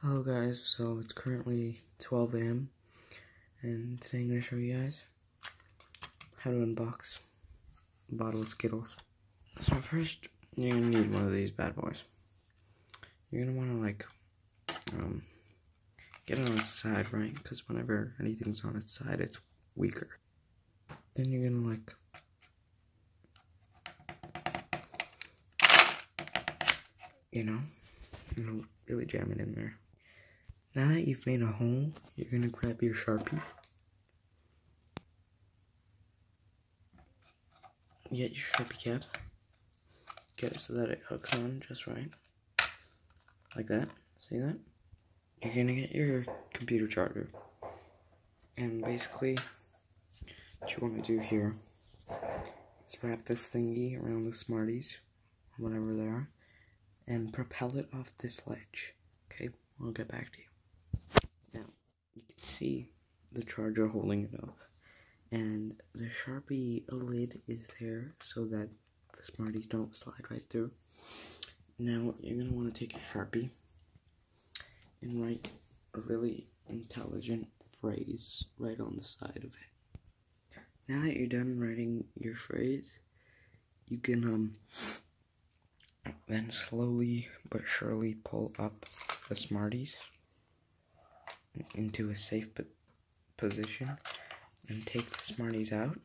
Hello guys, so it's currently 12 a.m. and today I'm going to show you guys how to unbox a bottle of Skittles. So first, you're going to need one of these bad boys. You're going to want to get it on its side, right? Because whenever anything's on its side, it's weaker. Then you're going to really jam it in there. Now that you've made a hole, you're going to grab your Sharpie. Get your Sharpie cap. Get it so that it hooks on just right. Like that. See that? You're going to get your computer charger. And basically, what you want to do here is wrap this thingy around the Smarties, or whatever they are, and propel it off this ledge. Okay, I'll get back to you. Now, you can see the charger holding it up, and the Sharpie lid is there so that the Smarties don't slide right through. Now, you're going to want to take your Sharpie and write a really intelligent phrase right on the side of it. Now that you're done writing your phrase, you can then slowly but surely pull up the Smarties into a safe position and take the Smarties out.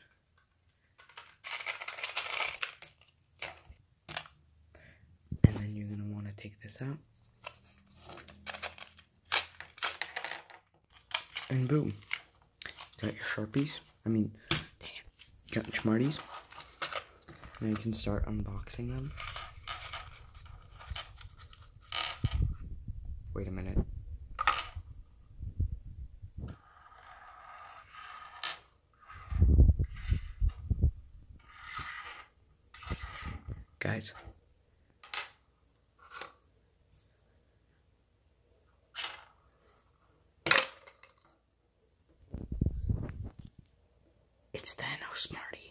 And then you're going to want to take this out. And boom. Got your Sharpies. Dang it. Got your Smarties. Now you can start unboxing them. Wait a minute. Guys. It's Thanos Smarties.